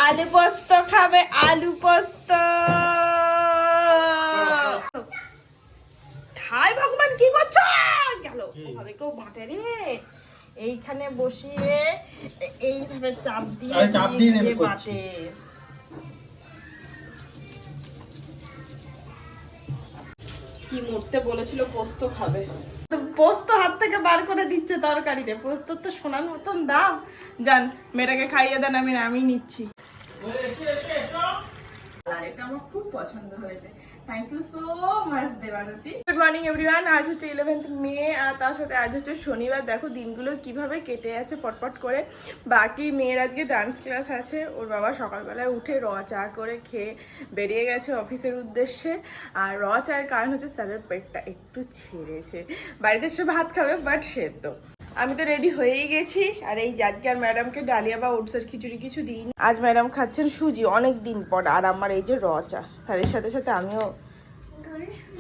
আলু পোস্ত খাবে, আলু পোস্ত। হাই ভগবান, কি করছো? গেল ওভাবে কেউ বাটে রে। এইখানে বসিয়ে এইভাবে চাপ দিয়ে বাটে। কি মরতে বলেছিল পোস্ত খাবে, পোস্ত হাত থেকে বার করে দিচ্ছে তরকারিতে। পোস্ত তো সোনার মতন দাম। যান মেয়েটাকে খাইয়ে দেন, আমি নিচ্ছি। আর এটা আমার খুব পছন্দ হয়েছে। Thank you so much Debarati. Good morning everyone. আজ হচ্ছে 11th মে আর তার সাথে আজ হচ্ছে শনিবার। দেখো দিনগুলো কিভাবে কেটে যাচ্ছে পটপট করে। বাকি মেয়ের আজকে ডান্স ক্লাস আছে। ওর বাবা সকালবেলায় উঠে চা করে খেয়ে বেরিয়ে গেছে অফিসের উদ্দেশ্যে। আর চায়ের কারণ হচ্ছে স্যারের পেটটা একটু ছেড়েছে। বাড়িতে সে ভাত খাবে বাট সেদ্ধ। আমি তো রেডি হয়েই গেছি। আর এই আজকে আর ম্যাডামকে ডালিয়া বা ওটসের খিচুড়ি কিছু দিইনি। আজ ম্যাডাম খাচ্ছেন সুজি অনেক দিন পর। আর আমার এই যে চা, স্যারের সাথে সাথে আমিও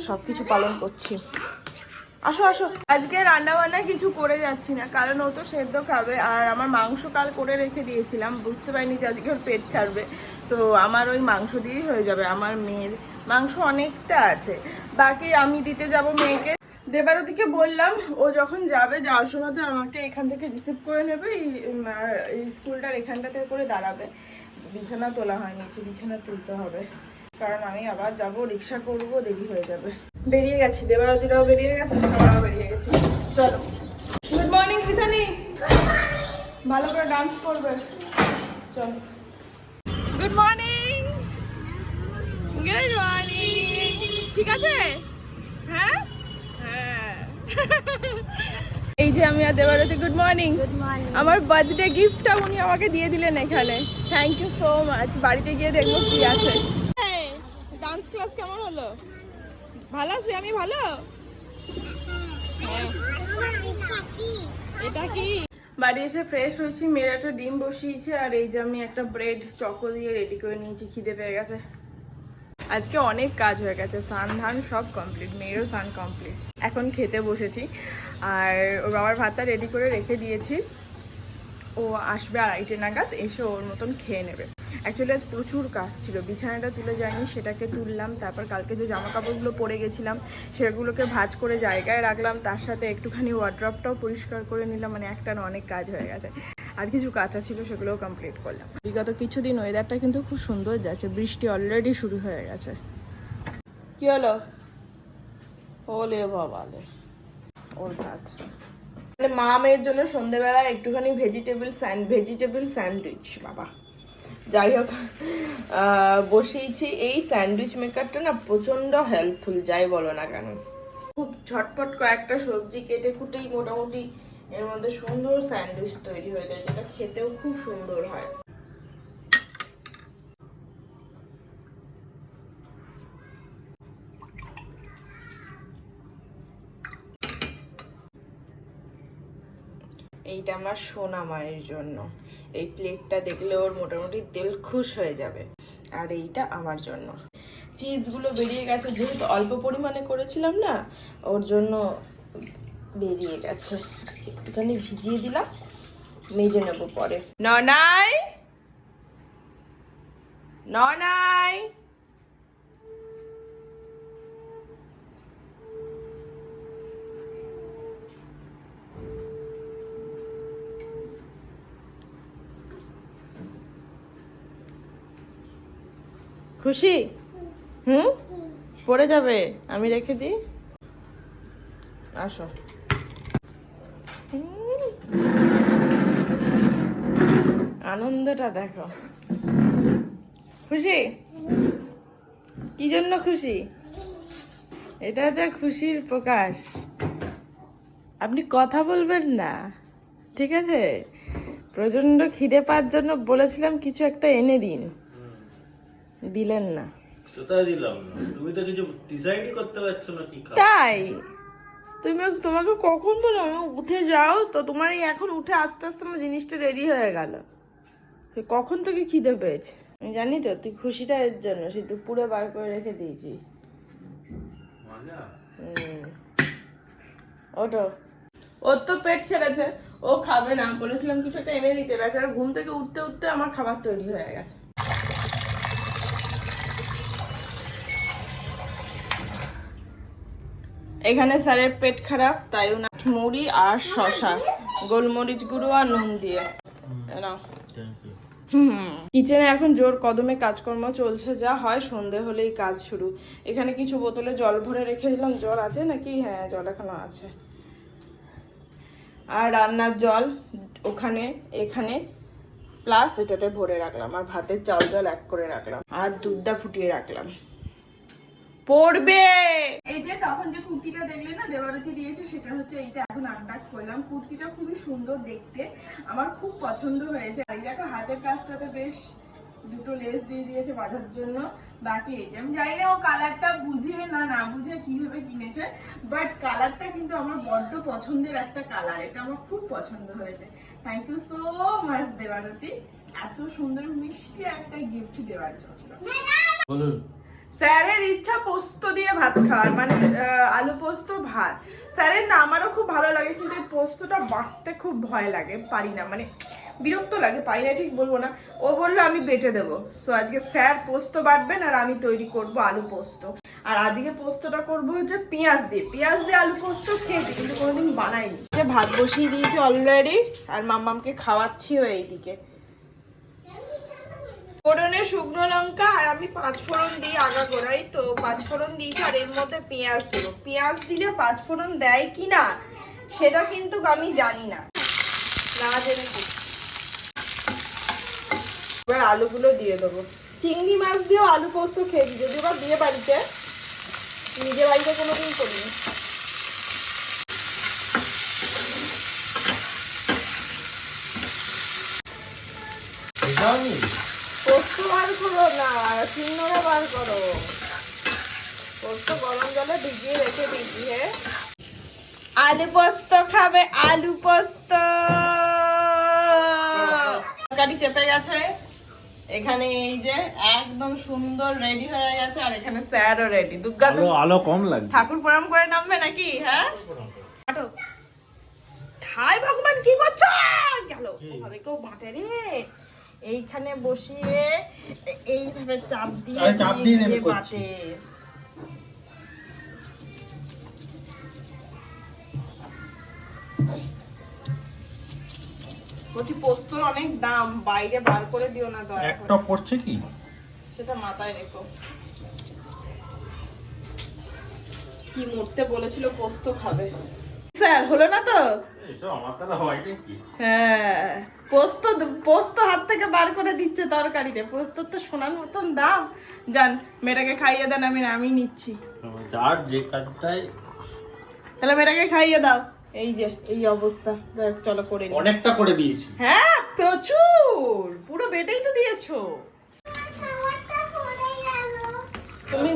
সবকিছু পালন করছি। আসো আসো। আজকে রান্না বান্না কিছু করে যাচ্ছি না, কারণ ও তো সেদ্ধ খাবে। আর আমার মাংস কাল করে রেখে দিয়েছিলাম, বুঝতে পারিনি যে আজকে ওর পেট ছাড়বে। তো আমার ওই মাংস দিয়েই হয়ে যাবে। আমার মেয়ের মাংস অনেকটা আছে, বাকি আমি দিতে যাব মেয়েকে। দেবারতীকে বললাম ও যখন যাবে, যাওয়ার সময় তো আমাকে এখান থেকে রিসিভ করে নেবে। এই স্কুলটার এখানটাতে করে দাঁড়াবে। বিছানা তোলা হয়নি, বিছানা তুলতে হবে, কারণ আমি আবার যাব, রিক্সা করব, দেরি হয়ে যাবে। বেরিয়ে গেছি, দেবারতীরাও বেরিয়ে গেছে, আমরাও বেরিয়ে গেছি। চলো। গুড মর্নিং কৃথানি, ভালো করে ডান্স করবে। চলো। Good morning. Good morning. ঠিক আছে? হ্যাঁ হ্যাঁ। এই যে আমি আর দেবারতী গুড মর্নিং। আমার বার্থডে গিফটটা উনি আমাকে দিয়ে দিলেন এখানে। Thank you so much. বাড়িতে গিয়ে দেখবো কি আছে। ডান্স ক্লাস কেমন হলো? ভালো আছি আমি, ভালো। এটা কি? বাড়ি এসে ফ্রেশ হয়েছি, মেয়ের একটা ডিম বসিয়েছে। আর এই যে আমি একটা ব্রেড চকো দিয়ে রেডি করে নিয়েছি, খিদে পেয়ে গেছে। আজকে অনেক কাজ হয়ে গেছে, স্নান ধান সব কমপ্লিট, মেয়েরও স্নান কমপ্লিট। এখন খেতে বসেছি। আর ওর বাবার ভাতটা রেডি করে রেখে দিয়েছি। ও আসবে 2:30 নাগাদ, এসে ওর মতন খেয়ে নেবে। অ্যাকচুয়ালি আজ প্রচুর কাজ ছিল, বিছানাটা তুলে যায়নি, সেটাকে তুললাম। তারপর কালকে যে জামা কাপড়গুলো পরে গেছিলাম সেগুলোকে ভাঁজ করে জায়গায় রাখলাম। তার সাথে একটুখানি ওয়ার্ড্রপটাও পরিষ্কার করে নিলাম। মানে একটা না অনেক কাজ হয়ে গেছে। আর কিছু কাঁচা ছিল, সেগুলোও কমপ্লিট করলাম। বিগত কিছুদিন ওয়েদারটা কিন্তু খুব সুন্দর যাচ্ছে, বৃষ্টি অলরেডি শুরু হয়ে গেছে। কি হলো? ওলে বাবালে, ওর ভাত। মানে মা মেয়ের জন্য সন্ধ্যেবেলা একটুখানি ভেজিটেবল স্যান্ডউইচ। বাবা যাই হোক, বসিয়েছি। এই স্যান্ডউইচ মেকারটা না প্রচন্ড হেল্পফুল, যাই বলো না কেন। খুব ঝটপট কয়েকটা সবজি কেটে কুটেই মোটামুটি এর মধ্যে সুন্দর স্যান্ডউইচ তৈরি হয়ে যায়, যেটা খেতেও খুব সুন্দর হয়। এইটা আমার সোনা মায়ের জন্য। এই প্লেটটা দেখলে ওর মোটামুটি দিল খুশ হয়ে যাবে। আর এইটা আমার জন্য। চিজগুলো বেরিয়ে গেছে, যেহেতু অল্প পরিমাণে করেছিলাম না, ওর জন্য বেরিয়ে গেছে। একটুখানি ভিজিয়ে দিলাম, মেজে নেবো পরে। ননাই ননাই, খুশি? পড়ে যাবে, আমি রেখে দিই। আসো। আনন্দটা দেখো। খুশি? কি জন্য খুশি? এটা যে খুশির প্রকাশ। আপনি কথা বলবেন না, ঠিক আছে? প্রচন্ড খিদে পাওয়ার জন্য বলেছিলাম কিছু একটা এনে দিন, দিলেন না। কোথায় দিলাম না? তুমি তো কিছু ডিসাইডই করতে পারছো না কি খাও। তাই তোমাকে কখন বললাম উঠে যাও, তো তোমার এই এখন উঠে আস্তে আস্তে আমার জিনিসটা রেডি হয়ে গেল। কখন থেকে খিদে পেয়েছে আমি জানি তো। তুই খুশিটা এর জন্য, সে দুপুরে বার করে রেখে দিয়েছি। ওটো, ওর তো পেট ছেড়েছে, ও খাবে না, বলেছিলাম কিছু একটা এনে দিতে, বেচারা ঘুম থেকে উঠতে উঠতে আমার খাবার তৈরি হয়ে গেছে। এখানে স্যারের পেট খারাপ, তাই উনি মুড়ি আর শশা, গোলমরিচ গুঁড়ো আর নুন দিয়ে নাও। কিচেনে এখন জোর কদমে কাজকর্ম চলছে, যা হয় সন্ধে হলেই কাজ শুরু। এখানে কিছু বোতলে জল ভরে রেখে দিলাম, জল আছে নাকি? হ্যাঁ, জল এখনো আছে। আর রান্নার জল ওখানে, এখানে, প্লাস এটাতে ভরে রাখলাম, আর ভাতের চাল জল এক করে রাখলাম, আর দুধটা ফুটিয়ে রাখলাম। পড়বে। এই যে তখন যে কুর্তিটা দেখলে না দেবারতী দিয়েছে, সেটা হচ্ছে এইটা। এখন আনপ্যাক করলাম। কুর্তিটা খুবই সুন্দর দেখতে, আমার খুব পছন্দ হয়েছে। আর এই দেখো হাতের কাজটাতে বেশ দুটো লেস দিয়ে দিয়েছে বাঁধার জন্য। বাকি এই যে আমি জানি না ও কালারটা বুঝে না বুঝে কিভাবে কিনেছে, বাট কালারটা কিন্তু আমার বড্ড পছন্দের একটা কালার। এটা আমার খুব পছন্দ হয়েছে। Thank you so much Debarati, এত সুন্দর মিষ্টি একটা গিফট দেওয়ার জন্য। বলুন। স্যারের ইচ্ছা পোস্ত দিয়ে ভাত খাওয়ার, মানে আলু পোস্ত ভাত। স্যারের না আমারও খুব ভালো লাগে, কিন্তু এই পোস্তটা বাটতে খুব ভয় লাগে, পারি না, মানে বিরক্ত লাগে, পারি না ঠিক বলবো না। ও বললো আমি বেটে দেবো। সো আজকে স্যার পোস্ত বাটবেন আর আমি তৈরি করব আলু পোস্ত। আর আজকে পোস্তটা করবো হচ্ছে পেঁয়াজ দিয়ে আলু পোস্ত খেয়েছি, কিন্তু কোনোদিন বানাইনি। ভাত বসিয়ে দিয়েছি অলরেডি, আর মাম্মামকে খাওয়াচ্ছিও এইদিকে। ফোড়নে শুকনো লঙ্কা আর আমি 5 ফোড়ন দিই আগা গোড়াই, তো 5 ফোড়ন দিয়েছি, আর এর মধ্যে পেঁয়াজ দেবো। পেঁয়াজ দিলে 5 ফোড়ন দেয় কি না সেটা কিন্তু আমি জানি না, না জেনে দিই। এবার আলুগুলো দিয়ে দেবো। চিংড়ি মাছ দিয়েও আলু পোস্ত খেয়েছি, যদিও বা বিয়ে বাড়িতে, নিজের বাড়িতে কোনোদিন করিনি। পোস্ত বার করো না, চিংড়া বার করো। পোস্ত গরম জলে ভিজিয়ে রেখে দিয়েছি। হ্যাঁ, আলু পোস্ত খাবে, আলু পোস্ত। তরকারি চেপে গেছে এখানে, এই যে একদম সুন্দর রেডি হয়ে গেছে। আর এখানে স্যারও রেডি। দুর্গা আলো কম লাগে, ঠাকুর প্রণাম করে নামবে নাকি? হ্যাঁ, হাই ভগবান, কি করছো? গেল ওভাবে কেউ বাটে রে। এইখানে বসিয়ে এইভাবে চাপ দিয়ে বাটে। বলছি পোস্তর অনেক দাম, বাইরে বার করে দিও না দয়া করে। একটা পড়ছে কি সেটা মাথায় রেখো। কি মরতে বলেছিল পোস্ত খাবে। স্যার হলো না তো? হ্যাঁ, পোস্ত হাত থেকে বার করে দিচ্ছে তরকারিতে। পোস্তর তো সোনার মতন দাম। যান মেয়েটাকে খাইয়ে দেন, আমি নিচ্ছি। যার যে কাজটাই, তাহলে মেয়েটাকে খাইয়ে দাও। এই যে এই অবস্থা, চলো করে নিই। অনেকটা করে দিয়েছি। হ্যাঁ, প্রচুর, পুরো বেটেই তো দিয়েছো তুমি।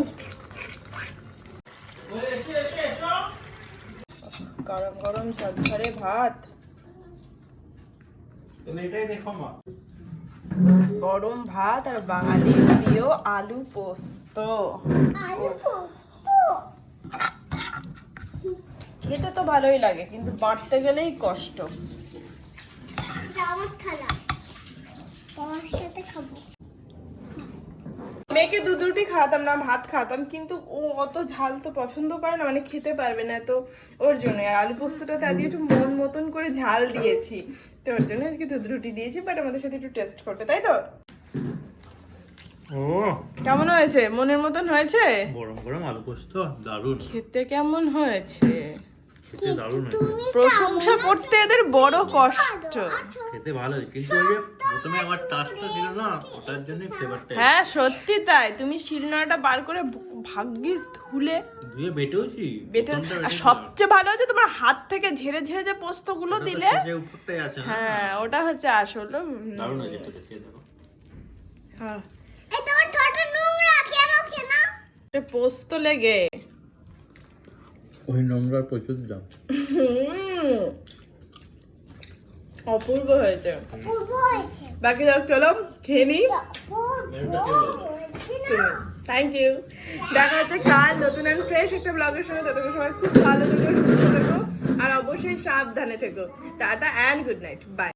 গরম গরম ঝরঝরে ভাত, এটাই দেখো মা, গরম ভাত আর বাঙালির প্রিয় আলু পোস্ত। খেতে তো ভালোই লাগে, কিন্তু বাটতে গেলেই কষ্ট। মেয়েকে দুধ রুটি খাওয়াতাম না, ভাত খাওয়াতাম, কিন্তু ও অত ঝাল তো পছন্দ করে না, মানে খেতে পারবে না, তো ওর জন্য। আর আলু পোস্তটাতে আজকে একটু মন মতন করে ঝাল দিয়েছি, তো ওর জন্য আজকে দুধ রুটি দিয়েছি। বাট আমাদের সাথে একটু টেস্ট করবে, তাই তো? ও কেমন হয়েছে? মনের মতন হয়েছে? গরম গরম আলু পোস্ত দারুণ খেতে কেমন হয়েছে? খেতে দারুণ হয়েছে। প্রশংসা করতে এদের বড় কষ্ট। খেতে ভালো হয়েছে, কিন্তু ওই যে প্রথমে আমার টাস্টটা ছিল না, ওটার জন্য ফ্লেভারটা। হ্যাঁ সত্যি তাই, তুমি শিলনোড়াটা বার করে ভাগ্যিস ধুলে ধুয়ে বেটেওছি, বেটে। আর সবচেয়ে ভালো হচ্ছে তোমার হাত থেকে ঝেড়ে ঝেড়ে যে পোস্তগুলো দিলে, যে উপরটাই আছে না, হ্যাঁ ওটা হচ্ছে আসল। দারুণ হয়েছে, খেয়ে দেখো। হ্যাঁ, এই তোমার ঠোঁটে নোংরা কেন না? পোস্ত লেগে। ওই নোংরার প্রচুর দাম। অপূর্ব হয়েছে, বাকি যাক, চলো খেয়ে নি। Thank you. দেখা হচ্ছে কাল নতুন অ্যান্ড ফ্রেশ একটা ব্লগের সঙ্গে। ততক্ষণ সবাই খুব ভালো থেকো, সুস্থ থেকো। আর অবশ্যই সাবধানে থেকো। Tata and good night, by.